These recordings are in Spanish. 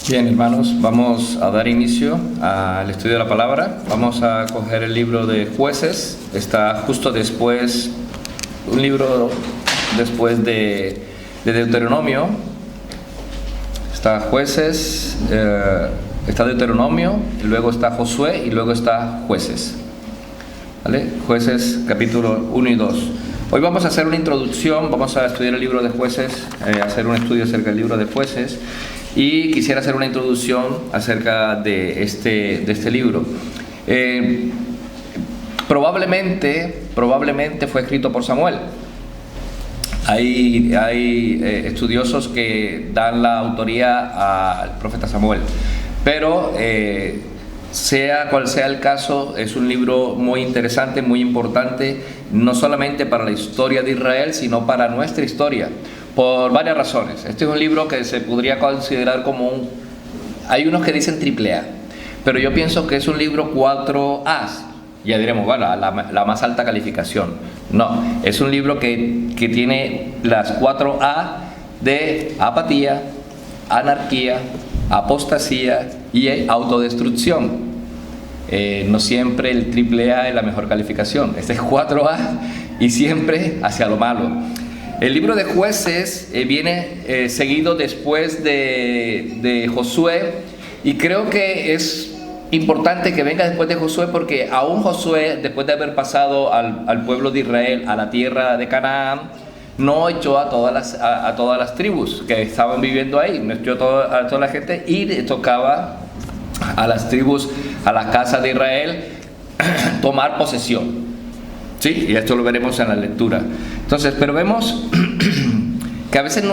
Bien, hermanos, vamos a dar inicio al estudio de la palabra. Vamos a coger el libro de Jueces. Está justo después, un libro después de Deuteronomio. Está Jueces, está Deuteronomio, y luego está Josué y luego está Jueces. ¿Vale? Jueces capítulo 1 y 2. Hoy vamos a hacer una introducción, vamos a estudiar el libro de Jueces, hacer un estudio acerca del libro de Jueces. Y quisiera hacer una introducción acerca de este libro. Probablemente fue escrito por Samuel. Hay estudiosos que dan la autoría al profeta Samuel. Pero sea cual sea el caso, es un libro muy interesante, muy importante, no solamente para la historia de Israel, sino para nuestra historia. Por varias razones. Este es un libro que se podría considerar como un... Hay unos que dicen AAA, pero yo pienso que es un libro 4A. Ya diremos, bueno, la más alta calificación. No, es un libro que tiene las 4A de apatía, anarquía, apostasía y autodestrucción. No siempre el AAA es la mejor calificación. Este es 4A y siempre hacia lo malo. El libro de Jueces viene seguido después de Josué, y creo que es importante que venga después de Josué porque aún Josué, después de haber pasado al pueblo de Israel a la tierra de Canaán, no echó a todas las tribus que estaban viviendo ahí, no echó a toda la gente, y le tocaba a las tribus, a la casa de Israel, tomar posesión. Sí, y esto lo veremos en la lectura. Entonces, pero vemos que a veces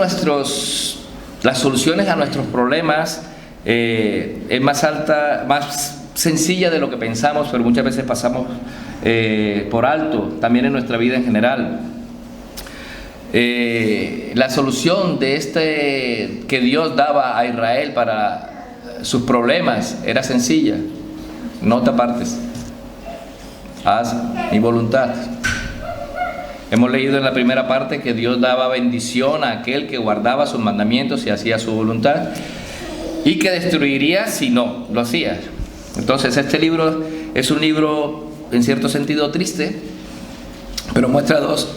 las soluciones a nuestros problemas es más sencilla de lo que pensamos, pero muchas veces pasamos por alto, también en nuestra vida en general. La solución de que Dios daba a Israel para sus problemas era sencilla: no te apartes, haz mi voluntad. Hemos leído en la primera parte que Dios daba bendición a aquel que guardaba sus mandamientos y hacía su voluntad, y que destruiría si no lo hacía. Entonces este libro es un libro en cierto sentido triste, pero muestra dos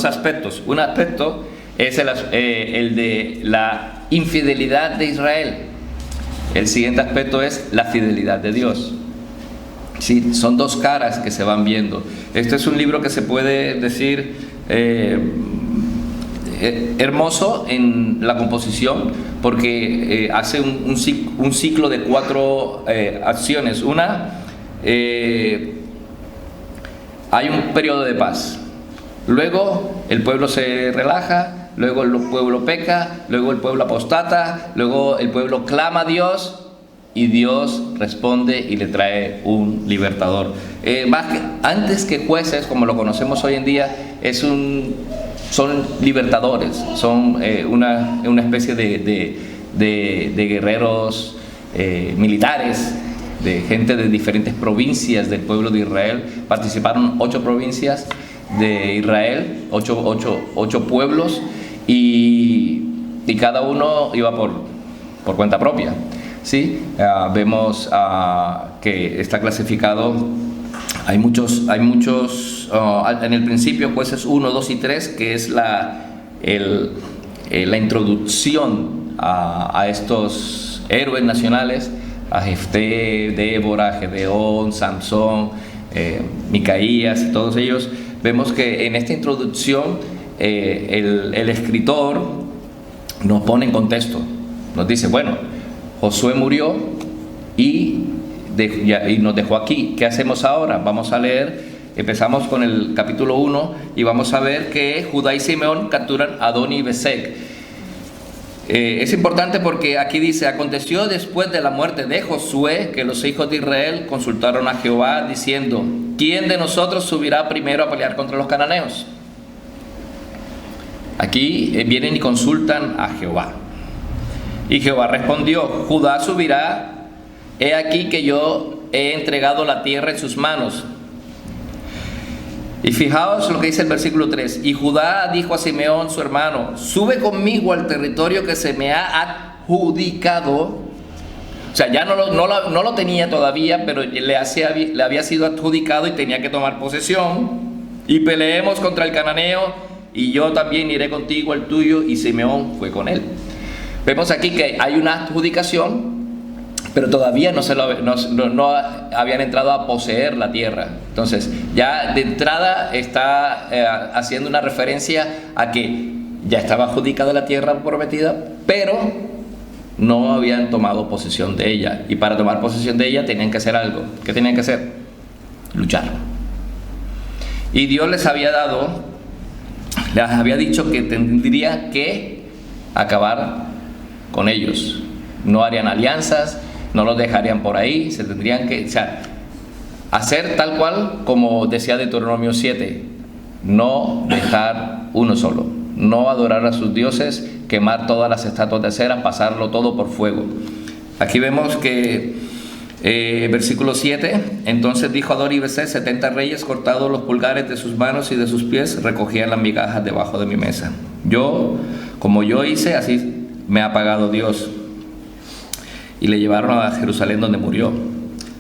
aspectos. Un aspecto es el de la infidelidad de Israel. El siguiente aspecto es la fidelidad de Dios. Sí, son dos caras que se van viendo. Este es un libro que se puede decir hermoso en la composición, porque hace un ciclo de 4 acciones. Una, hay un periodo de paz. Luego el pueblo se relaja, luego el pueblo peca, luego el pueblo apostata, luego el pueblo clama a Dios, y Dios responde y le trae un libertador. Antes que jueces, como lo conocemos hoy en día, son libertadores, son una especie de guerreros militares, de gente de diferentes provincias del pueblo de Israel. Participaron 8 provincias de Israel, 8 pueblos, y cada uno iba por cuenta propia. Sí, vemos que está clasificado. Hay muchos en el principio, Jueces 1, 2 y 3, que es la introducción a estos héroes nacionales, a Jefté, Débora, Gedeón, Sansón, Micaías y todos ellos. Vemos que en esta introducción el escritor nos pone en contexto, nos dice, bueno, Josué murió y nos dejó aquí. ¿Qué hacemos ahora? Vamos a leer, empezamos con el capítulo 1 y vamos a ver que Judá y Simeón capturan a Adoni y Besec. Es importante porque aquí dice: aconteció después de la muerte de Josué que los hijos de Israel consultaron a Jehová diciendo: ¿quién de nosotros subirá primero a pelear contra los cananeos? Aquí vienen y consultan a Jehová. Y Jehová respondió: Judá subirá, he aquí que yo he entregado la tierra en sus manos. Y fijaos lo que dice el versículo 3. Y Judá dijo a Simeón su hermano: sube conmigo al territorio que se me ha adjudicado O sea, ya no lo tenía todavía, pero le había sido adjudicado y tenía que tomar posesión. Y peleemos contra el cananeo, y yo también iré contigo al tuyo, y Simeón fue con él. Vemos aquí que hay una adjudicación, pero todavía no habían entrado a poseer la tierra. Entonces, ya de entrada está haciendo una referencia a que ya estaba adjudicada la tierra prometida, pero no habían tomado posesión de ella. Y para tomar posesión de ella tenían que hacer algo. ¿Qué tenían que hacer? Luchar. Y Dios les había dicho que tendría que acabar con ellos. No harían alianzas, no los dejarían por ahí, se tendrían que, hacer tal cual como decía Deuteronomio 7, no dejar uno solo, no adorar a sus dioses, quemar todas las estatuas de acera, pasarlo todo por fuego. Aquí vemos que versículo 7, entonces dijo Adoni-Bezek: 70 reyes, cortados los pulgares de sus manos y de sus pies, recogían las migajas debajo de mi mesa. Como yo hice, así me ha pagado Dios. Y le llevaron a Jerusalén, donde murió.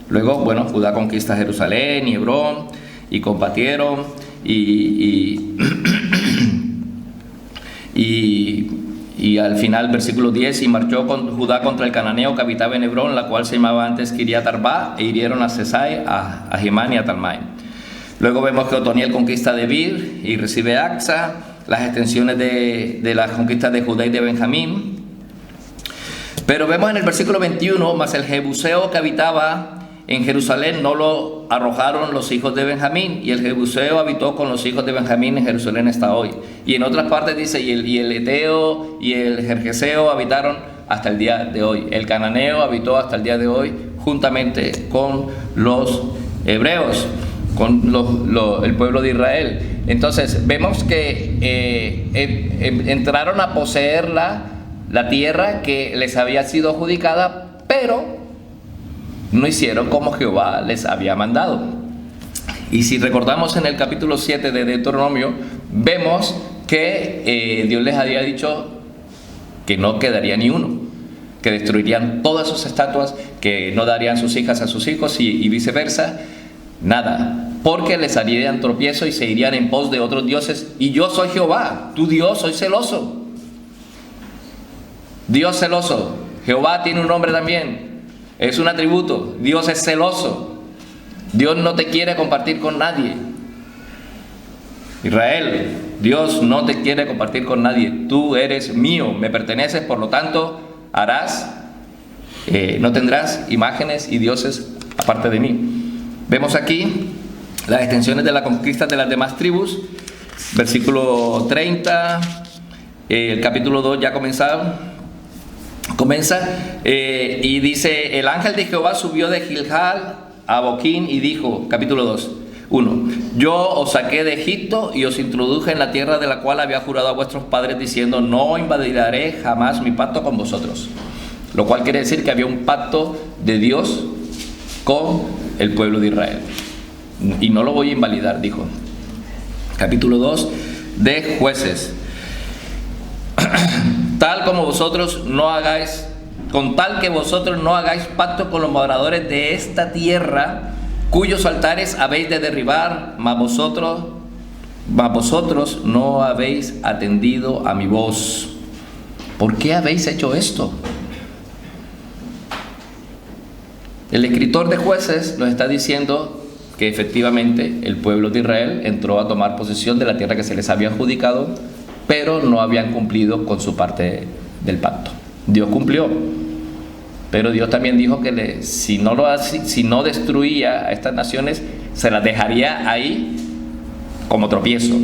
Luego, Judá conquista Jerusalén y Hebrón, y combatieron, y al final, versículo 10, y marchó con Judá contra el cananeo que habitaba en Hebrón, la cual se llamaba antes Kiriat Arba, e hirieron a Sesai, a Jemán y a Talmai. Luego vemos que Otoniel conquista Debir y recibe Axa, las extensiones de las conquistas de Judá y de Benjamín. Pero vemos en el versículo 21, mas el jebuseo que habitaba en Jerusalén no lo arrojaron los hijos de Benjamín, y el jebuseo habitó con los hijos de Benjamín en Jerusalén hasta hoy. Y en otras partes dice, y el eteo y el jerjeseo habitaron hasta el día de hoy. El cananeo habitó hasta el día de hoy juntamente con los hebreos, con el pueblo de Israel. Entonces vemos que entraron a poseer la tierra que les había sido adjudicada, pero no hicieron como Jehová les había mandado. Y si recordamos en el capítulo 7 de Deuteronomio, vemos que Dios les había dicho que no quedaría ni uno, que destruirían todas sus estatuas, que no darían sus hijas a sus hijos y viceversa, nada, porque les harían tropiezo y se irían en pos de otros dioses. Y yo soy Jehová, tu Dios, soy celoso. Dios celoso. Jehová tiene un nombre también, es un atributo. Dios es celoso. Dios no te quiere compartir con nadie. Israel, Dios no te quiere compartir con nadie. Tú eres mío, me perteneces, por lo tanto no tendrás imágenes y dioses aparte de mí. Vemos aquí las extensiones de la conquista de las demás tribus. Versículo 30, el capítulo 2 ya comienza y dice: el ángel de Jehová subió de Gilgal a Boquín y dijo, capítulo 2, 1: yo os saqué de Egipto y os introduje en la tierra de la cual había jurado a vuestros padres, diciendo, no invadiré jamás mi pacto con vosotros. Lo cual quiere decir que había un pacto de Dios con el pueblo de Israel, y no lo voy a invalidar, dijo. Capítulo 2 de Jueces: tal como vosotros no hagáis, con tal que vosotros no hagáis pacto con los moradores de esta tierra, cuyos altares habéis de derribar, mas vosotros no habéis atendido a mi voz. ¿Por qué habéis hecho esto? El escritor de Jueces nos está diciendo que efectivamente el pueblo de Israel entró a tomar posesión de la tierra que se les había adjudicado, pero no habían cumplido con su parte del pacto. Dios cumplió, pero Dios también dijo que si no destruía a estas naciones, se las dejaría ahí como tropiezo.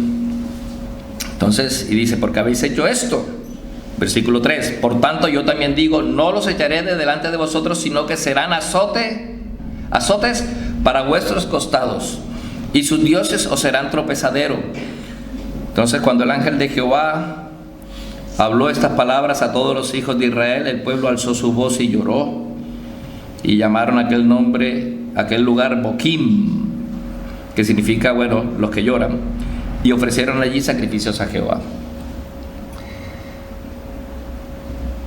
Entonces, y dice, ¿por qué habéis hecho esto? Versículo 3: por tanto yo también digo, no los echaré de delante de vosotros, sino que serán azotes para vuestros costados, y sus dioses os serán tropezadero. Entonces, cuando el ángel de Jehová habló estas palabras a todos los hijos de Israel, el pueblo alzó su voz y lloró, y llamaron aquel lugar Boquim, que significa, los que lloran, y ofrecieron allí sacrificios a Jehová.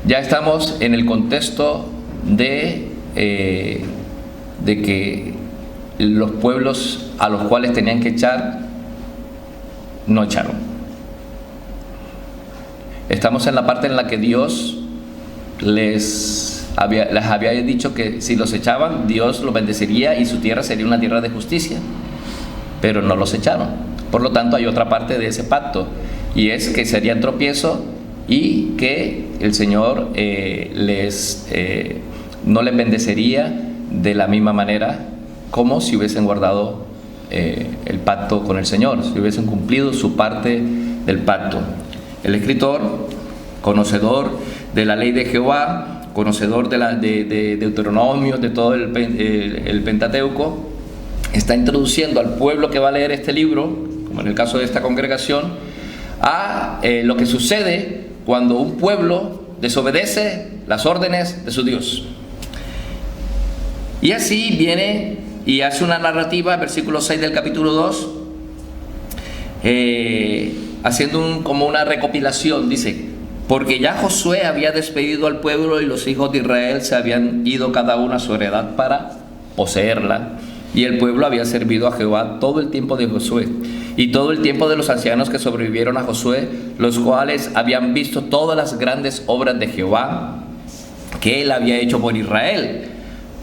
Ya estamos en el contexto de de que los pueblos a los cuales tenían que echar, no echaron. Estamos en la parte en la que Dios les había dicho que si los echaban, Dios los bendeciría y su tierra sería una tierra de justicia, pero no los echaron. Por lo tanto, hay otra parte de ese pacto, y es que serían tropiezo y que el Señor no les bendecería de la misma manera como si hubiesen guardado el pacto con el Señor, si hubiesen cumplido su parte del pacto. El escritor, conocedor de la ley de Jehová, conocedor de Deuteronomio, de todo el Pentateuco, está introduciendo al pueblo que va a leer este libro, como en el caso de esta congregación, a lo que sucede cuando un pueblo desobedece las órdenes de su Dios. Y así viene y hace una narrativa, versículo 6 del capítulo 2, haciendo como una recopilación. Dice: porque ya Josué había despedido al pueblo y los hijos de Israel se habían ido cada uno a su heredad para poseerla, y el pueblo había servido a Jehová todo el tiempo de Josué y todo el tiempo de los ancianos que sobrevivieron a Josué, los cuales habían visto todas las grandes obras de Jehová que él había hecho por Israel.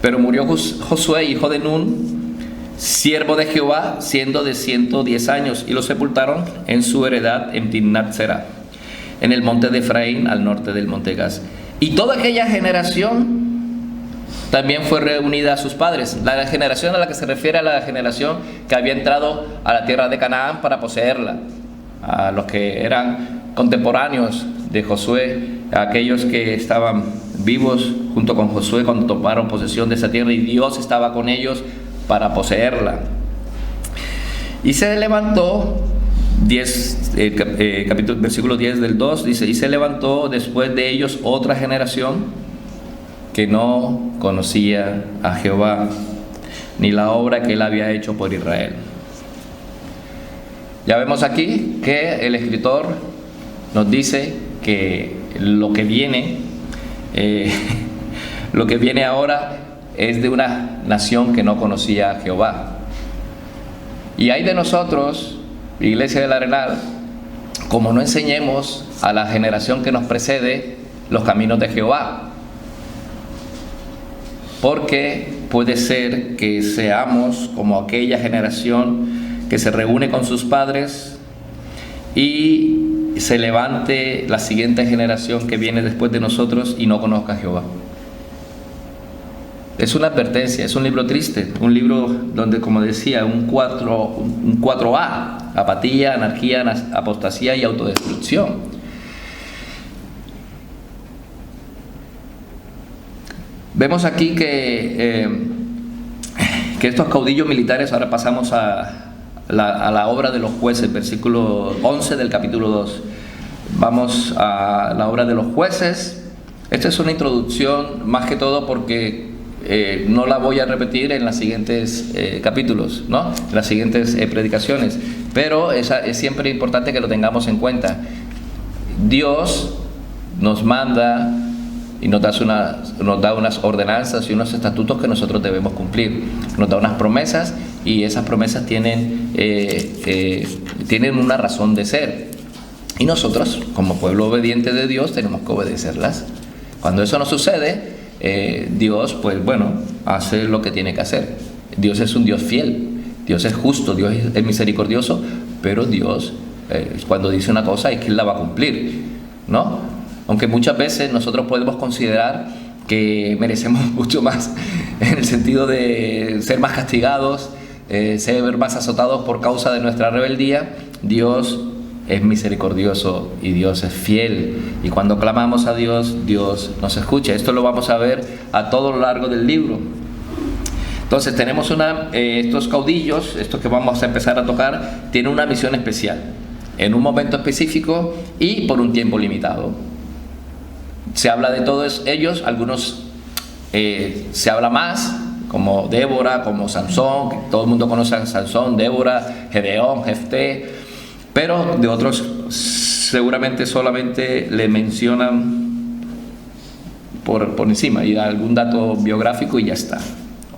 Pero murió Josué, hijo de Nun, siervo de Jehová, siendo de 110 años, y lo sepultaron en su heredad en Timnat Será, en el monte de Efraín, al norte del monte Gaz. Y toda aquella generación también fue reunida a sus padres. La generación a la que se refiere a la generación que había entrado a la tierra de Canaán para poseerla, a los que eran contemporáneos de Josué, a aquellos que estaban vivos junto con Josué cuando tomaron posesión de esa tierra, y Dios estaba con ellos para poseerla. Y se levantó, versículo 10 del 2, dice: y se levantó después de ellos otra generación que no conocía a Jehová, ni la obra que él había hecho por Israel. Ya vemos aquí que el escritor nos dice que lo que viene ahora es de una nación que no conocía a Jehová. Y hay de nosotros, Iglesia del Arenal, como no enseñemos a la generación que nos precede los caminos de Jehová, porque puede ser que seamos como aquella generación que se reúne con sus padres y se levante la siguiente generación que viene después de nosotros y no conozca a Jehová. Es una advertencia, es un libro triste, un libro donde, como decía, un 4A: apatía, anarquía, apostasía y autodestrucción. Vemos aquí que estos caudillos militares, ahora pasamos a la obra de los jueces, versículo 11 del capítulo 2. Vamos a la obra de los jueces. Esta es una introducción más que todo porque no la voy a repetir en los siguientes capítulos, ¿no? En las siguientes predicaciones, pero es siempre importante que lo tengamos en cuenta. Dios nos manda y nos da unas ordenanzas y unos estatutos que nosotros debemos cumplir. Nos da unas promesas, y esas promesas tienen una razón de ser. Y nosotros, como pueblo obediente de Dios, tenemos que obedecerlas. Cuando eso no sucede, Dios, pues bueno, hace lo que tiene que hacer. Dios es un Dios fiel, Dios es justo, Dios es misericordioso, pero Dios, cuando dice una cosa, es que Él la va a cumplir, ¿no? Aunque muchas veces nosotros podemos considerar que merecemos mucho más, en el sentido de ser más castigados, ser más azotados por causa de nuestra rebeldía, Dios es misericordioso y Dios es fiel. Y cuando clamamos a Dios, Dios nos escucha. Esto lo vamos a ver a todo lo largo del libro. Entonces tenemos estos caudillos, estos que vamos a empezar a tocar, tienen una misión especial, en un momento específico y por un tiempo limitado. Se habla de todos ellos, algunos se habla más, como Débora, como Sansón, que todo el mundo conoce a Sansón, Débora, Gedeón, Jefté, pero de otros seguramente solamente le mencionan por encima, y algún dato biográfico y ya está.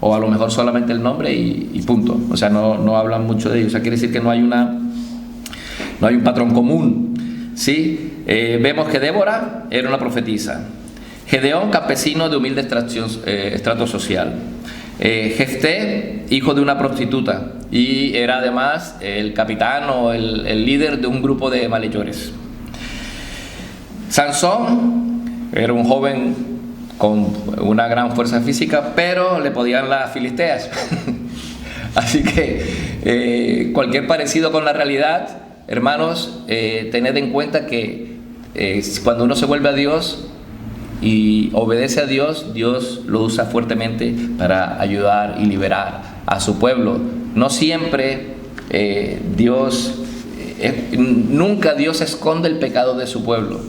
O a lo mejor solamente el nombre y punto. O sea, no hablan mucho de ellos. O sea, quiere decir que no hay un patrón común. ¿Sí? Vemos que Débora era una profetisa. Gedeón, campesino de humilde estrato social. Jefté, hijo de una prostituta, y era además el capitán o el líder de un grupo de malhechores. Sansón era un joven con una gran fuerza física, pero le podían las filisteas. Así que cualquier parecido con la realidad, hermanos, tened en cuenta que cuando uno se vuelve a Dios y obedece a Dios, Dios lo usa fuertemente para ayudar y liberar a su pueblo. No siempre nunca Dios esconde el pecado de su pueblo.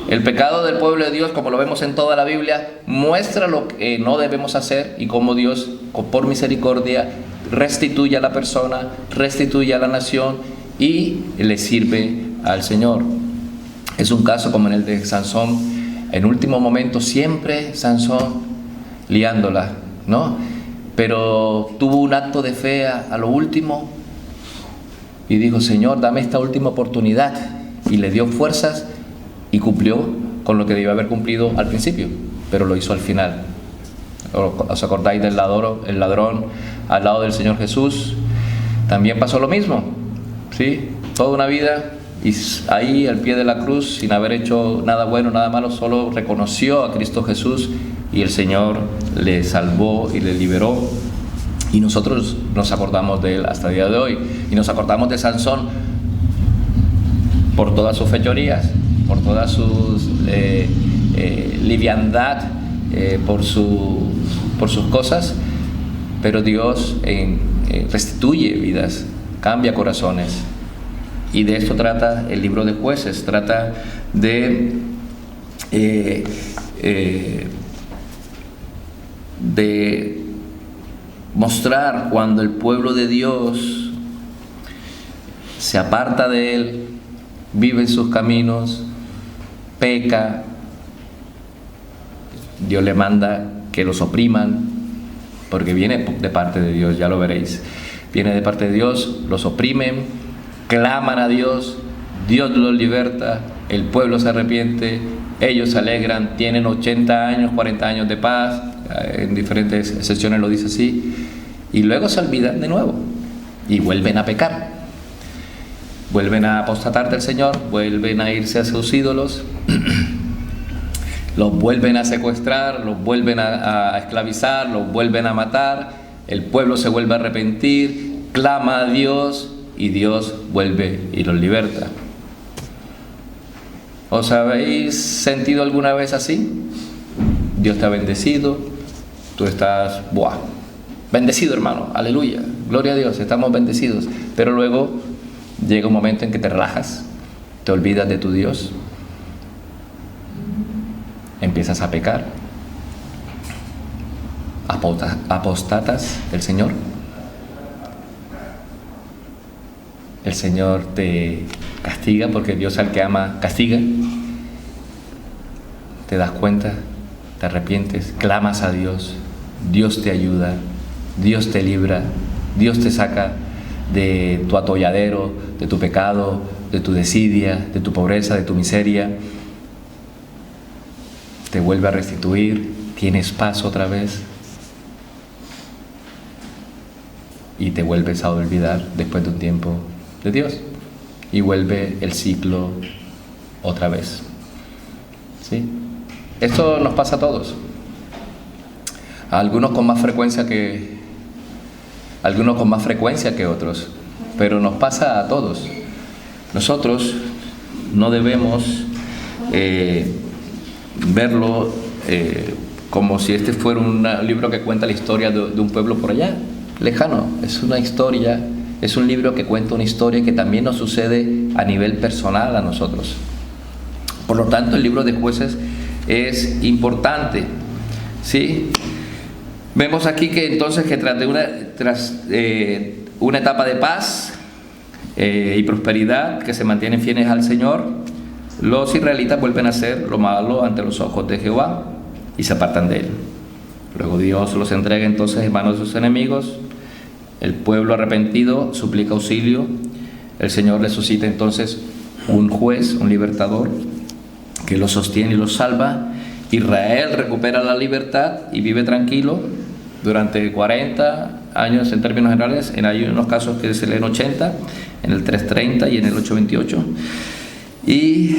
El pecado del pueblo de Dios, como lo vemos en toda la Biblia, muestra lo que no debemos hacer y cómo Dios, por misericordia, restituye a la persona, restituye a la nación y le sirve al Señor. Es un caso como en el de Sansón. En último momento siempre Sansón liándola, ¿no? Pero tuvo un acto de fe a lo último y dijo: Señor, dame esta última oportunidad, y le dio fuerzas y cumplió con lo que debía haber cumplido al principio, pero lo hizo al final. ¿Os acordáis del ladrón al lado del Señor Jesús? También pasó lo mismo, ¿sí? Toda una vida y ahí al pie de la cruz, sin haber hecho nada bueno, nada malo, solo reconoció a Cristo Jesús y el Señor le salvó y le liberó. Y nosotros nos acordamos de él hasta el día de hoy, y nos acordamos de Sansón por todas sus fechorías, por toda su liviandad, por sus cosas, pero Dios restituye vidas, cambia corazones. Y de esto trata el libro de Jueces, trata de mostrar cuando el pueblo de Dios se aparta de Él, vive en sus caminos, peca, Dios le manda que los opriman, porque viene de parte de Dios, ya lo veréis. Viene de parte de Dios, los oprimen, claman a Dios, Dios los liberta, el pueblo se arrepiente, ellos se alegran, tienen 80 años, 40 años de paz, en diferentes sesiones lo dice así, y luego se olvidan de nuevo y vuelven a pecar, vuelven a apostatar del Señor, vuelven a irse a sus ídolos, los vuelven a secuestrar, los vuelven a esclavizar, los vuelven a matar, el pueblo se vuelve a arrepentir, clama a Dios y Dios vuelve y los liberta. ¿Os habéis sentido alguna vez así? Dios te ha bendecido, tú estás, ¡buah! Bendecido, hermano, aleluya, gloria a Dios, estamos bendecidos, pero luego llega un momento en que te relajas, te olvidas de tu Dios, empiezas a pecar, apostatas del Señor. El Señor te castiga, porque Dios al que ama castiga. Te das cuenta, te arrepientes, clamas a Dios, Dios te ayuda, Dios te libra, Dios te saca de tu atolladero, de tu pecado, de tu desidia, de tu pobreza, de tu miseria. Te vuelve a restituir, tienes paz otra vez y te vuelves a olvidar después de un tiempo de Dios y vuelve el ciclo otra vez. ¿Sí? Esto nos pasa a todos, a algunos con más frecuencia que otros, pero nos pasa a todos. Nosotros no debemos verlo como si este fuera un libro que cuenta la historia de un pueblo por allá lejano. Es una historia, es un libro que cuenta una historia que también nos sucede a nivel personal a nosotros. Por lo tanto, el libro de Jueces es importante, ¿sí? Vemos aquí que entonces que tras una etapa de paz y prosperidad, que se mantienen fieles al Señor, los israelitas vuelven a hacer lo malo ante los ojos de Jehová. y se apartan de él. Luego Dios los entrega entonces en manos de sus enemigos. El pueblo arrepentido suplica auxilio. El Señor le suscita entonces un juez, un libertador, que los sostiene y los salva. Israel recupera la libertad y vive tranquilo durante 40 años en términos generales. Hay unos casos que se leen 80, en el 330 y en el 828. Y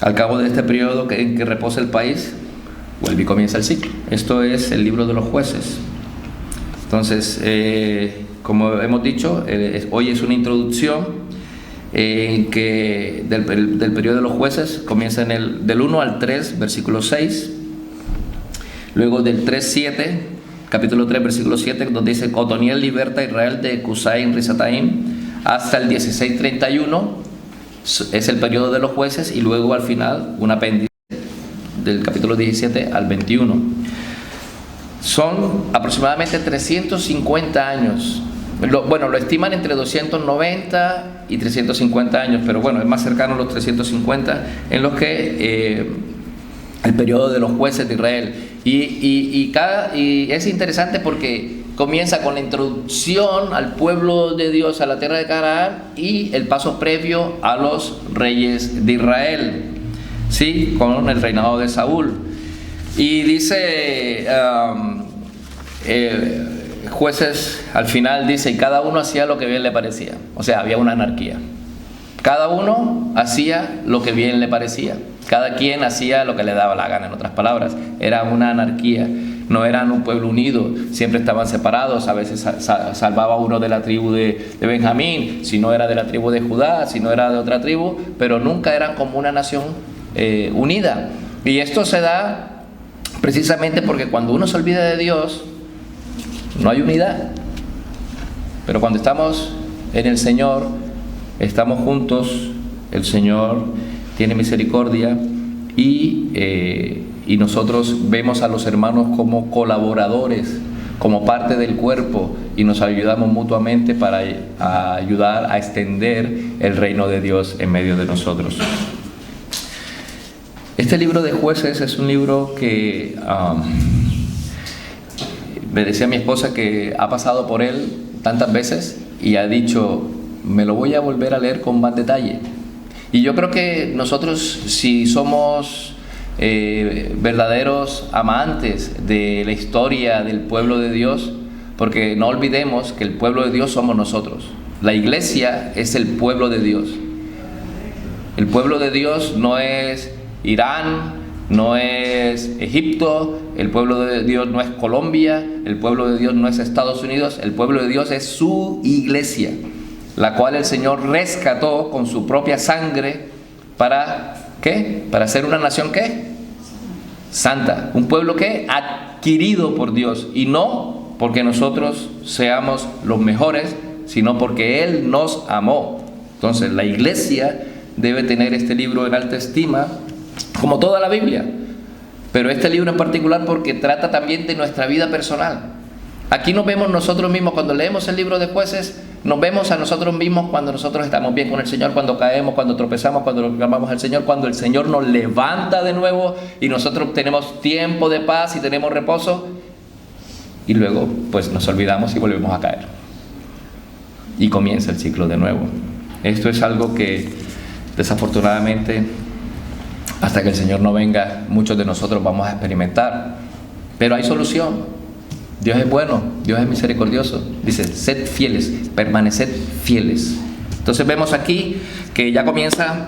al cabo de este periodo en que reposa el país, vuelve y comienza el ciclo. Esto es el libro de los jueces. Entonces, como hemos dicho, hoy es una introducción en que del periodo de los jueces. Comienza del 1 al 3, versículo 6. Luego del 3:7, capítulo 3, versículo 7, donde dice: Otoniel liberta a Israel de Cusai Risataim, hasta el 16:31 es el periodo de los jueces, y luego al final un apéndice del capítulo 17 al 21. Son aproximadamente 350 años. Lo estiman entre 290 y 350 años, pero bueno, es más cercano a los 350, en los que el periodo de los jueces de Israel. Y es interesante porque comienza con la introducción al pueblo de Dios a la tierra de Canaán y el paso previo a los reyes de Israel, ¿sí? Con el reinado de Saúl. Y dice jueces, al final dice: y cada uno hacía lo que bien le parecía. O sea, había una anarquía. Cada uno hacía lo que bien le parecía. Cada quien hacía lo que le daba la gana. En otras palabras, era una anarquía. No eran un pueblo unido, siempre estaban separados. A veces salvaba uno de la tribu de Benjamín, si no era de la tribu de Judá, si no era de otra tribu, pero nunca eran como una nación unida. Y esto se da precisamente porque cuando uno se olvida de Dios, no hay unidad. Pero cuando estamos en el Señor, estamos juntos. El Señor tiene misericordia y nosotros vemos a los hermanos como colaboradores, como parte del cuerpo, y nos ayudamos mutuamente para ayudar a extender el reino de Dios en medio de nosotros. Este libro de Jueces es un libro que me decía mi esposa que ha pasado por él tantas veces y ha dicho: me lo voy a volver a leer con más detalle. Y yo creo que nosotros, si somos verdaderos amantes de la historia del pueblo de Dios, porque no olvidemos que el pueblo de Dios somos nosotros. La iglesia es el pueblo de Dios. El pueblo de Dios no es Irán, no es Egipto, el pueblo de Dios no es Colombia, el pueblo de Dios no es Estados Unidos. El pueblo de Dios es su iglesia, la cual el Señor rescató con su propia sangre. ¿Para qué? Para ser una nación ¿qué? Santa. Un pueblo ¿qué? Adquirido por Dios, y no porque nosotros seamos los mejores, sino porque Él nos amó. Entonces la iglesia debe tener este libro en alta estima, como toda la Biblia, pero este libro en particular porque trata también de nuestra vida personal. Aquí nos vemos nosotros mismos. Cuando leemos el libro de Jueces, nos vemos a nosotros mismos cuando nosotros estamos bien con el Señor, cuando caemos, cuando tropezamos, cuando clamamos al Señor, cuando el Señor nos levanta de nuevo y nosotros tenemos tiempo de paz y tenemos reposo, y luego pues nos olvidamos y volvemos a caer y comienza el ciclo de nuevo. Esto es algo que desafortunadamente, hasta que el Señor no venga, muchos de nosotros vamos a experimentar, pero hay solución. Dios es bueno, Dios es misericordioso. Dice: sed fieles, permaneced fieles. Entonces vemos aquí que ya comienza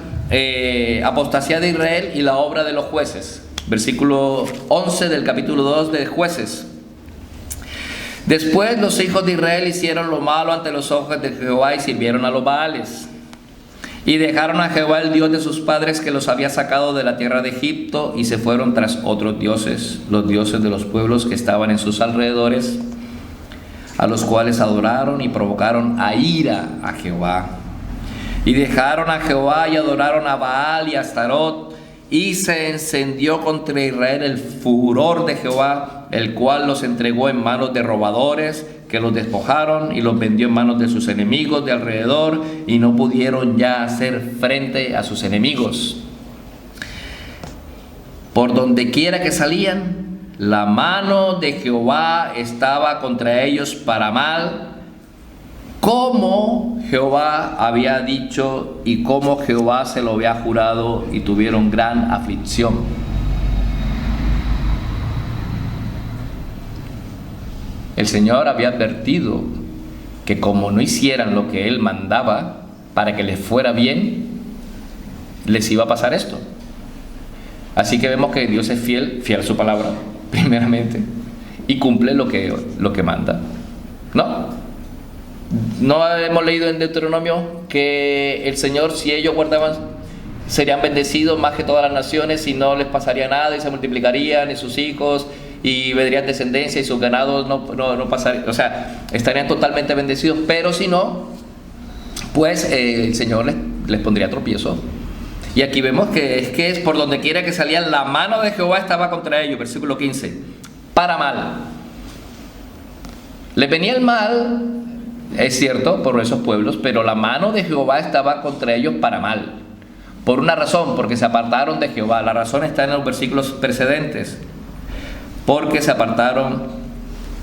apostasía de Israel y la obra de los jueces. Versículo 11 del capítulo 2 de Jueces. Después los hijos de Israel hicieron lo malo ante los ojos de Jehová y sirvieron a los Baales. Y dejaron a Jehová, el Dios de sus padres, que los había sacado de la tierra de Egipto, y se fueron tras otros dioses, los dioses de los pueblos que estaban en sus alrededores, a los cuales adoraron y provocaron a ira a Jehová. Y dejaron a Jehová y adoraron a Baal y a Astarot, y se encendió contra Israel el furor de Jehová, el cual los entregó en manos de robadores, que los despojaron y los vendió en manos de sus enemigos de alrededor, y no pudieron ya hacer frente a sus enemigos. Por donde quiera que salían, la mano de Jehová estaba contra ellos para mal, como Jehová había dicho y como Jehová se lo había jurado, y tuvieron gran aflicción. El Señor había advertido que como no hicieran lo que Él mandaba para que les fuera bien, les iba a pasar esto. Así que vemos que Dios es fiel a su palabra, primeramente, y cumple lo que manda. ¿No hemos leído en Deuteronomio que el Señor, si ellos guardaban, serían bendecidos más que todas las naciones y no les pasaría nada y se multiplicarían y sus hijos y vendrían descendencia y sus ganados no pasarían, o sea, estarían totalmente bendecidos? Pero si no, pues el Señor les pondría tropiezo. Y aquí vemos que es por donde quiera que salían, la mano de Jehová estaba contra ellos, versículo 15, para mal. Les venía el mal, es cierto, por esos pueblos, pero la mano de Jehová estaba contra ellos para mal. Por una razón, porque se apartaron de Jehová. La razón está en los versículos precedentes. Porque se apartaron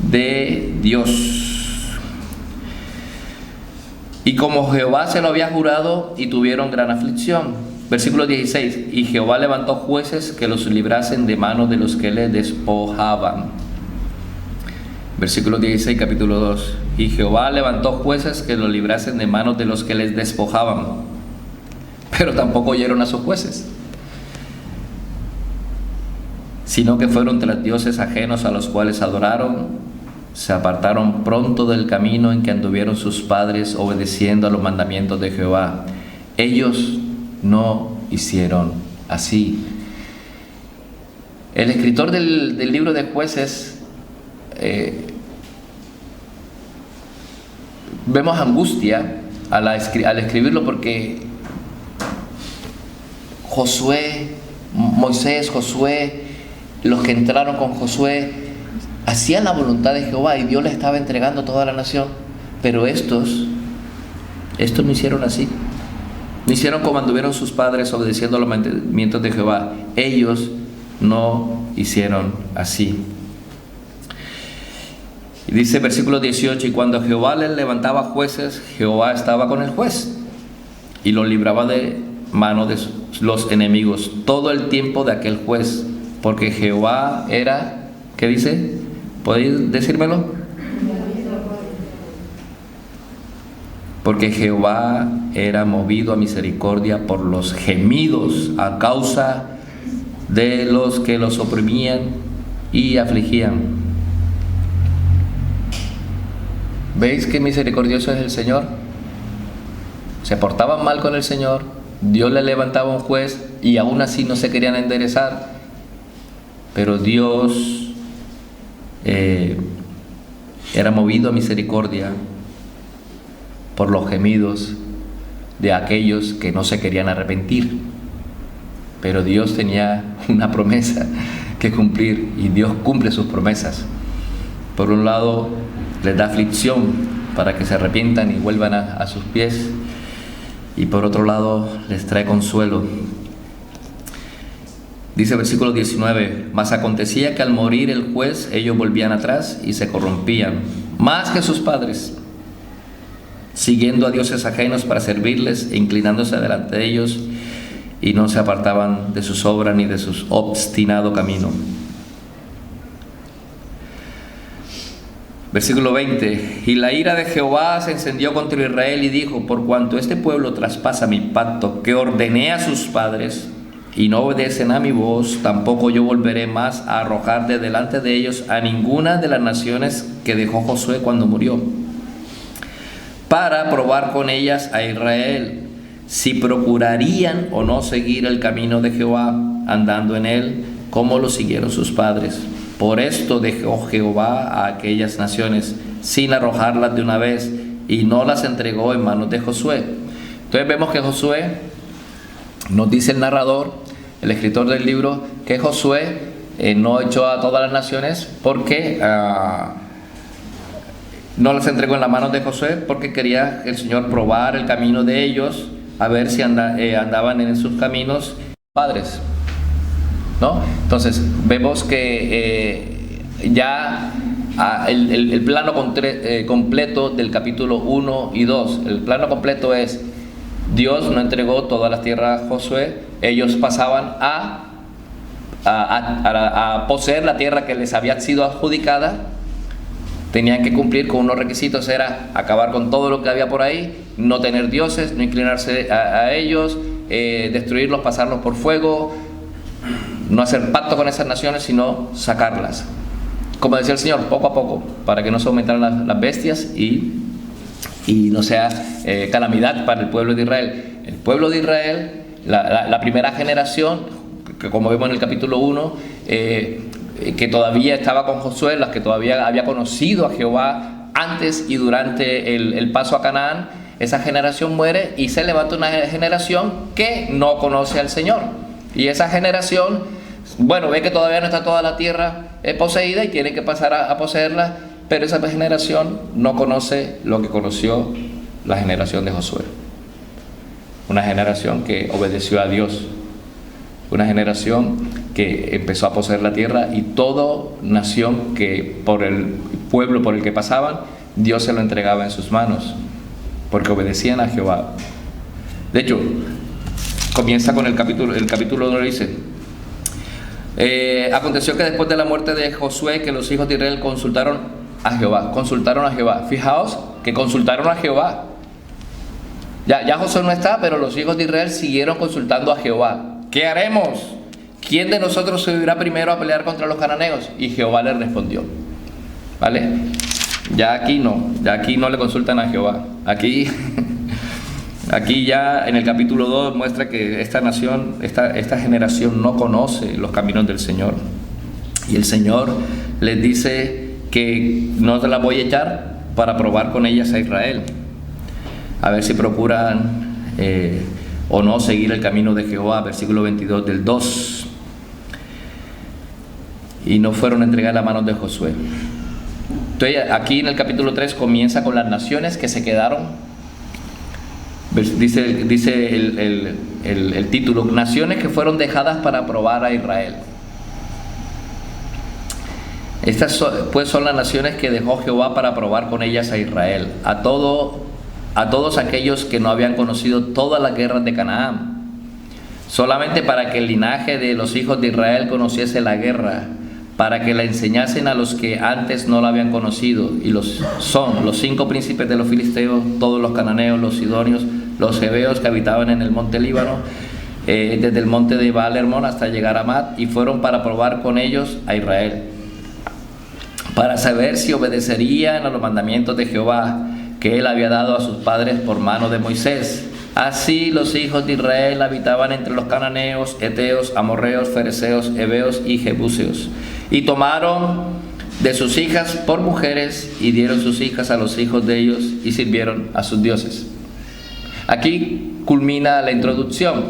de Dios. Y como Jehová se lo había jurado, y tuvieron gran aflicción. Versículo 16. Y Jehová levantó jueces que los librasen de manos de los que les despojaban. Versículo 16, capítulo 2. Y Jehová levantó jueces que los librasen de manos de los que les despojaban. Pero tampoco oyeron a sus jueces, sino que fueron tras dioses ajenos a los cuales adoraron. Se apartaron pronto del camino en que anduvieron sus padres, obedeciendo a los mandamientos de Jehová. Ellos no hicieron así. El escritor del libro de Jueces, vemos angustia al escribirlo, porque Moisés, Josué, los que entraron con Josué, hacían la voluntad de Jehová y Dios les estaba entregando toda la nación. Pero estos no hicieron así. No hicieron como anduvieron sus padres, obedeciendo los mandamientos de Jehová. Ellos no hicieron así. Y dice versículo 18, y cuando Jehová les levantaba jueces, Jehová estaba con el juez y los libraba de mano de los enemigos todo el tiempo de aquel juez, porque Jehová era, ¿qué dice? ¿Podéis decírmelo? Porque Jehová era movido a misericordia por los gemidos a causa de los que los oprimían y afligían. ¿Veis qué misericordioso es el Señor? Se portaban mal con el Señor, Dios le levantaba un juez y aún así no se querían enderezar, pero Dios era movido a misericordia por los gemidos de aquellos que no se querían arrepentir. Pero Dios tenía una promesa que cumplir y Dios cumple sus promesas. Por un lado, les da aflicción para que se arrepientan y vuelvan a sus pies, y por otro lado les trae consuelo. Dice versículo 19, mas acontecía que al morir el juez ellos volvían atrás y se corrompían más que sus padres, siguiendo a dioses ajenos para servirles e inclinándose delante de ellos, y no se apartaban de sus obras ni de su obstinado camino. Versículo 20, y la ira de Jehová se encendió contra Israel y dijo, por cuanto este pueblo traspasa mi pacto que ordené a sus padres y no obedecen a mi voz, tampoco yo volveré más a arrojar de delante de ellos a ninguna de las naciones que dejó Josué cuando murió, para probar con ellas a Israel si procurarían o no seguir el camino de Jehová, andando en él como lo siguieron sus padres. Por esto dejó Jehová a aquellas naciones sin arrojarlas de una vez, y no las entregó en manos de Josué. Entonces vemos que Josué, nos dice el narrador, el escritor del libro, que Josué no echó a todas las naciones porque no las entregó en las manos de Josué, porque quería el Señor probar el camino de ellos, a ver si andaban en sus caminos padres. ¿no? Entonces vemos que ya el plano completo del capítulo 1 y 2, el plano completo es: Dios no entregó todas las tierras a Josué, ellos pasaban a poseer la tierra que les había sido adjudicada. Tenían que cumplir con unos requisitos: era acabar con todo lo que había por ahí, no tener dioses, no inclinarse a ellos, destruirlos, pasarlos por fuego, no hacer pacto con esas naciones, sino sacarlas, como decía el Señor, poco a poco, para que no se aumentaran las bestias y no sea calamidad para el pueblo de Israel. El pueblo de Israel, la primera generación, que como vemos en el capítulo 1, que todavía estaba con Josué, las que todavía había conocido a Jehová antes y durante el paso a Canaán, esa generación muere y se levanta una generación que no conoce al Señor. Y esa generación, bueno, ve que todavía no está toda la tierra poseída y tiene que pasar a poseerla, pero esa generación no conoce lo que conoció la generación de Josué. Una generación que obedeció a Dios, una generación que empezó a poseer la tierra, y toda nación que por el pueblo por el que pasaban, Dios se lo entregaba en sus manos, porque obedecían a Jehová. De hecho, comienza con el capítulo donde dice: aconteció que después de la muerte de Josué, que los hijos de Israel consultaron a Jehová. Fijaos que consultaron a Jehová. Ya Josué no está, pero los hijos de Israel siguieron consultando a Jehová. ¿Qué haremos? ¿Quién de nosotros subirá primero a pelear contra los cananeos? Y Jehová le respondió. ¿Vale? Ya aquí no le consultan a Jehová. Aquí ya en el capítulo 2 muestra que esta nación, esta generación no conoce los caminos del Señor. Y el Señor les dice que no te la voy a echar para probar con ellas a Israel, a ver si procuran o no seguir el camino de Jehová. Versículo 22 del 2. Y no fueron a entregar la mano de Josué. Entonces aquí en el capítulo 3 comienza con las naciones que se quedaron. Dice el título: naciones que fueron dejadas para probar a Israel. Estas pues son las naciones que dejó Jehová para probar con ellas a Israel, a todos aquellos que no habían conocido todas las guerras de Canaán, solamente para que el linaje de los hijos de Israel conociese la guerra, para que la enseñasen a los que antes no la habían conocido. Y son los 5 príncipes de los filisteos, todos los cananeos, los sidonios, los heveos que habitaban en el monte Líbano, desde el monte de Baal-Hermón hasta llegar a Mat, y fueron para probar con ellos a Israel, para saber si obedecerían a los mandamientos de Jehová que él había dado a sus padres por mano de Moisés. Así los hijos de Israel habitaban entre los cananeos, heteos, amorreos, fereceos, heveos y jebuseos, y tomaron de sus hijas por mujeres y dieron sus hijas a los hijos de ellos y sirvieron a sus dioses. Aquí culmina la introducción.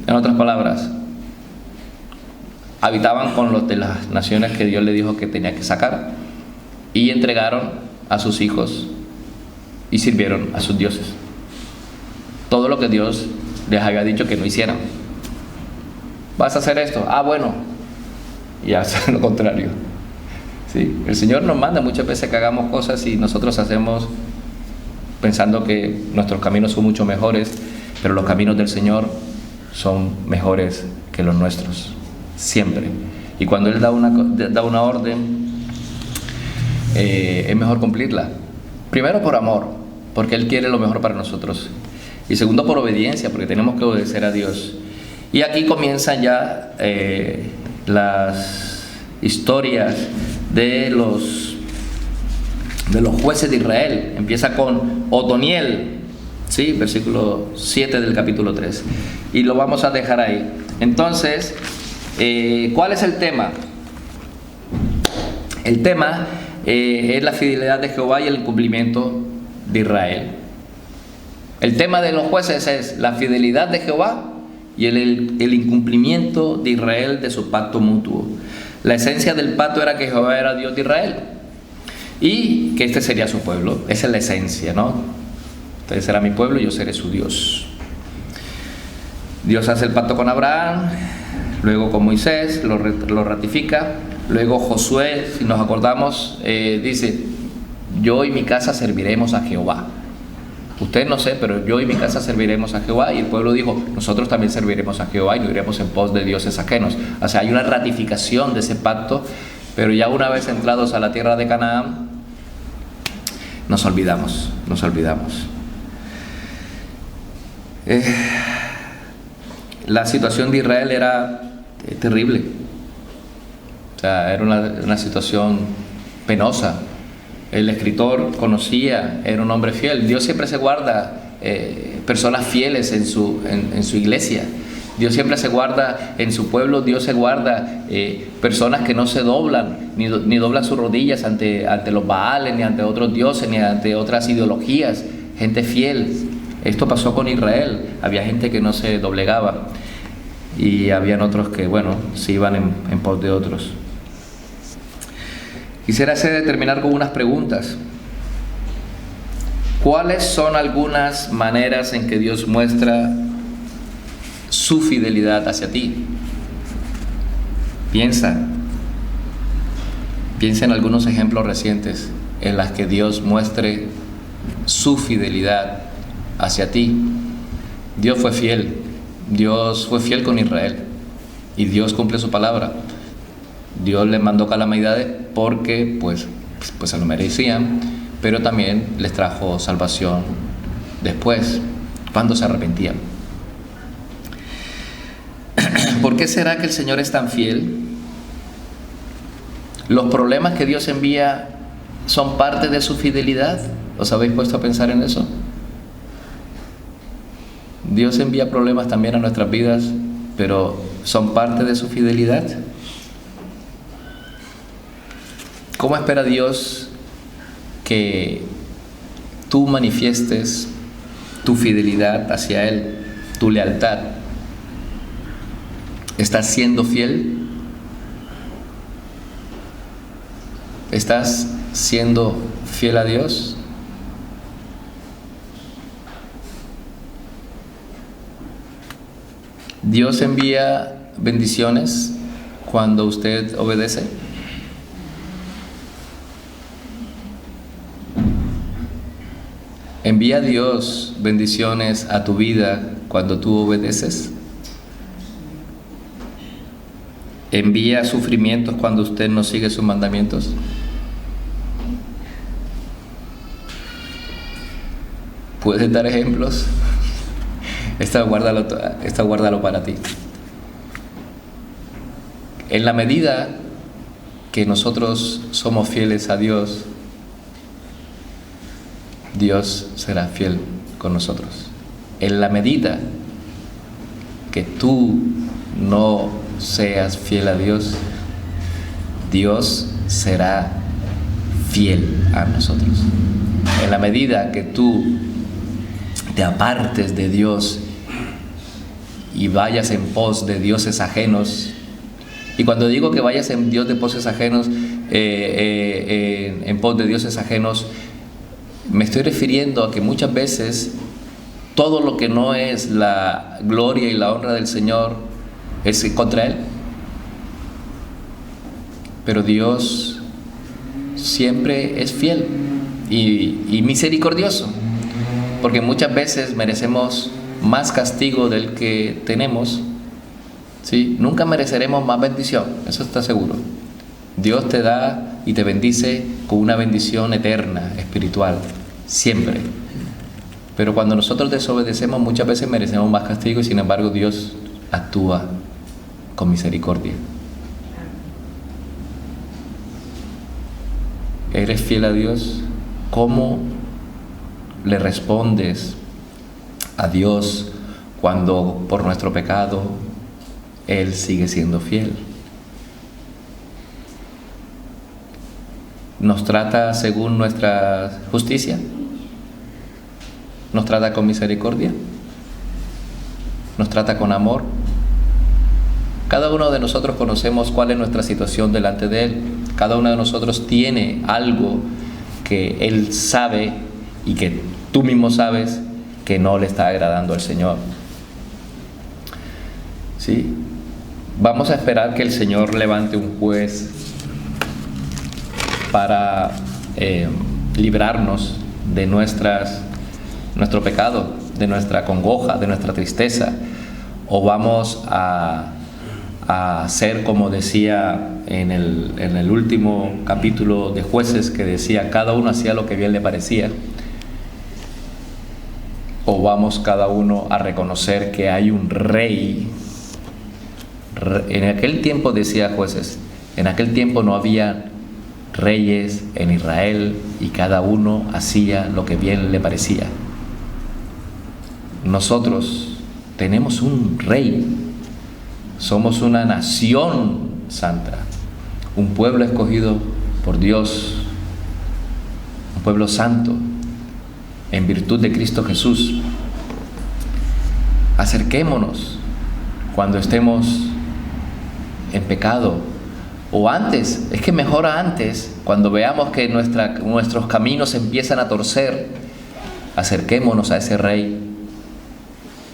En otras palabras, habitaban con los de las naciones que Dios le dijo que tenía que sacar, y entregaron a sus hijos y sirvieron a sus dioses. Todo lo que Dios les había dicho que no hicieran. ¿Vas a hacer esto? Ah, bueno. Y hacen lo contrario. ¿Sí? El Señor nos manda muchas veces que hagamos cosas y nosotros hacemos pensando que nuestros caminos son mucho mejores, pero los caminos del Señor son mejores que los nuestros, siempre. Y cuando Él da una orden, es mejor cumplirla. Primero por amor, porque Él quiere lo mejor para nosotros. Y segundo por obediencia, porque tenemos que obedecer a Dios. Y aquí comienzan ya las historias de los jueces de Israel. Empieza con Otoniel, ¿sí? Versículo 7 del capítulo 3. Y lo vamos a dejar ahí. Entonces, ¿cuál es el tema? El tema es la fidelidad de Jehová y el cumplimiento de Israel. El tema de los jueces es la fidelidad de Jehová y el incumplimiento de Israel de su pacto mutuo. La esencia del pacto era que Jehová era Dios de Israel y que este sería su pueblo. Esa es la esencia, ¿no? Usted será mi pueblo y yo seré su Dios. Dios hace el pacto con Abraham, Luego con Moisés lo ratifica. Luego Josué, si nos acordamos, dice: yo y mi casa serviremos a Jehová. Usted no sé, pero yo y mi casa serviremos a Jehová. Y el pueblo dijo: nosotros también serviremos a Jehová y no iremos en pos de dioses ajenos. O sea, hay una ratificación de ese pacto, pero ya una vez entrados a la tierra de Canaán, nos olvidamos. La situación de Israel era terrible. O sea, era una situación penosa. El escritor conocía, era un hombre fiel. Dios siempre se guarda personas fieles en su iglesia. Dios siempre se guarda en su pueblo. Dios se guarda personas que no se doblan, ni doblan sus rodillas ante los Baales, ni ante otros dioses, ni ante otras ideologías. Gente fiel. Esto pasó con Israel. Había gente que no se doblegaba, y habían otros que, bueno, se iban en pos de otros. Quisiera terminar con unas preguntas. ¿Cuáles son algunas maneras en que Dios muestra su fidelidad hacia ti? Piensa en algunos ejemplos recientes en las que Dios muestre su fidelidad hacia ti. Dios fue fiel. Dios fue fiel con Israel y Dios cumple su palabra. Dios les mandó calamidades porque pues se lo merecían, pero también les trajo salvación después, cuando se arrepentían. ¿Por qué será que el Señor es tan fiel? ¿Los problemas que Dios envía son parte de su fidelidad? ¿Os habéis puesto a pensar en eso? Dios envía problemas también a nuestras vidas, pero ¿son parte de su fidelidad? ¿Cómo espera Dios que tú manifiestes tu fidelidad hacia Él, tu lealtad? ¿Estás siendo fiel? ¿Estás siendo fiel a Dios? ¿Dios envía bendiciones cuando usted obedece? ¿Envía Dios bendiciones a tu vida cuando tú obedeces? ¿Envía sufrimientos cuando usted no sigue sus mandamientos? ¿Puedes dar ejemplos? Esta guárdalo para ti. En la medida que nosotros somos fieles a Dios, Dios será fiel con nosotros. En la medida que tú no seas fiel a Dios, Dios será fiel a nosotros. En la medida que tú te apartes de Dios y vayas en pos de dioses ajenos, y cuando digo que vayas en pos de dioses ajenos, me estoy refiriendo a que muchas veces todo lo que no es la gloria y la honra del Señor es contra Él. Pero Dios siempre es fiel y misericordioso, porque muchas veces merecemos más castigo del que tenemos, ¿sí? Nunca mereceremos más bendición, eso está seguro. Dios te da y te bendice con una bendición eterna, espiritual, siempre. Pero cuando nosotros desobedecemos, muchas veces merecemos más castigo, y sin embargo Dios actúa con misericordia. ¿Eres fiel a Dios? ¿Cómo le respondes a Dios cuando por nuestro pecado Él sigue siendo fiel? ¿Nos trata según nuestra justicia? ¿Nos trata con misericordia? ¿Nos trata con amor? Cada uno de nosotros conocemos cuál es nuestra situación delante de Él. Cada uno de nosotros tiene algo que Él sabe y que tú mismo sabes que no le está agradando al Señor. ¿Sí? Vamos a esperar que el Señor levante un juez para librarnos de nuestro pecado, de nuestra congoja, de nuestra tristeza, o vamos a ser como decía en el último capítulo de Jueces, que decía cada uno hacía lo que bien le parecía, o vamos cada uno a reconocer que hay un rey. En aquel tiempo, decía Jueces, en aquel tiempo no había reyes en Israel y cada uno hacía lo que bien le parecía. Nosotros tenemos un rey, somos una nación santa, un pueblo escogido por Dios, un pueblo santo en virtud de Cristo Jesús. Acerquémonos cuando estemos en pecado, o antes, es que mejor antes, cuando veamos que nuestros caminos empiezan a torcer, acerquémonos a ese Rey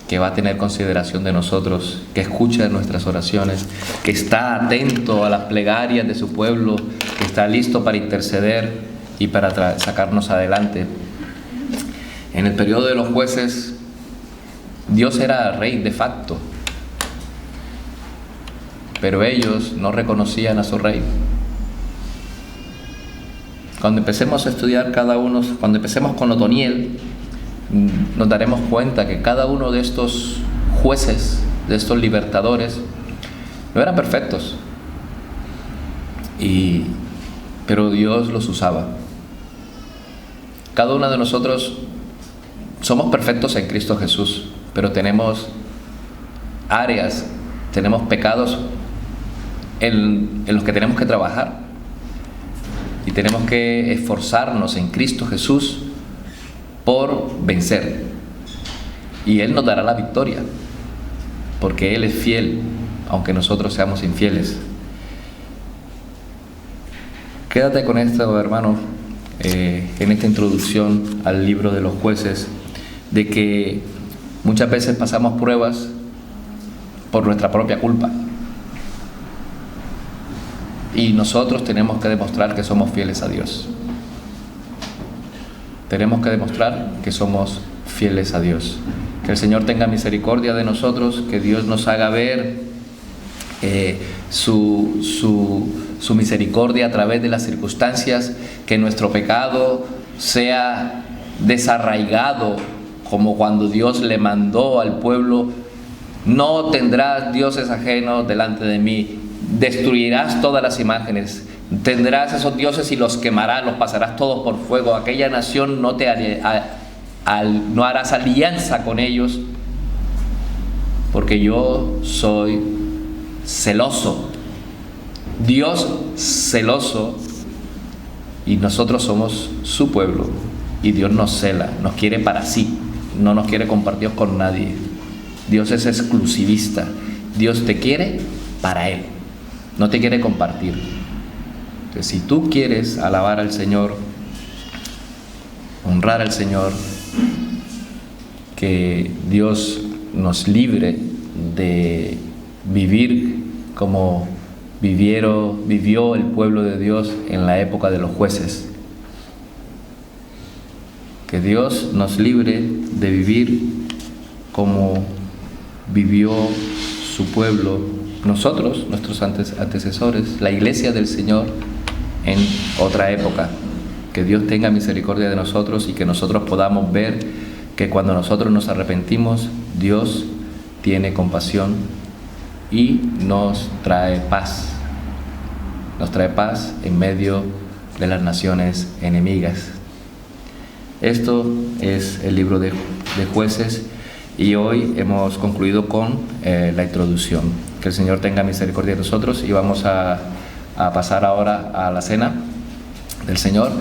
que va a tener consideración de nosotros, que escucha nuestras oraciones, que está atento a las plegarias de su pueblo, que está listo para interceder y para sacarnos adelante. En el periodo de los jueces, Dios era rey de facto, pero ellos no reconocían a su rey. Cuando empecemos a estudiar cuando empecemos con Otoniel, nos daremos cuenta que cada uno de estos jueces, de estos libertadores, no eran perfectos, pero Dios los usaba. Cada uno de nosotros somos perfectos en Cristo Jesús, pero tenemos áreas, tenemos pecados en los que tenemos que trabajar, y tenemos que esforzarnos en Cristo Jesús por vencer, y Él nos dará la victoria, porque Él es fiel, aunque nosotros seamos infieles. Quédate con esto, hermano, en esta introducción al libro de los jueces, de que muchas veces pasamos pruebas por nuestra propia culpa, y nosotros tenemos que demostrar que somos fieles a Dios. Tenemos que demostrar que somos fieles a Dios. Que el Señor tenga misericordia de nosotros, que Dios nos haga ver su misericordia a través de las circunstancias, que nuestro pecado sea desarraigado, como cuando Dios le mandó al pueblo: no tendrás dioses ajenos delante de mí, destruirás todas las imágenes, tendrás esos dioses y los quemarás, los pasarás todos por fuego. Aquella nación no harás alianza con ellos, porque yo soy celoso, Dios celoso, y nosotros somos su pueblo, y Dios nos cela, nos quiere para sí, no nos quiere compartidos con nadie. Dios es exclusivista, Dios te quiere para Él, no te quiere compartir. Entonces, si tú quieres alabar al Señor, honrar al Señor, que Dios nos libre de vivir como vivió el pueblo de Dios en la época de los jueces. Que Dios nos libre de vivir como vivió su pueblo, nosotros, nuestros antecesores, la iglesia del Señor en otra época. Que Dios tenga misericordia de nosotros y que nosotros podamos ver que cuando nosotros nos arrepentimos, Dios tiene compasión y nos trae paz. Nos trae paz en medio de las naciones enemigas. Esto es el libro de Jueces, y hoy hemos concluido con la introducción. Que el Señor tenga misericordia de nosotros, y vamos a pasar ahora a la cena del Señor.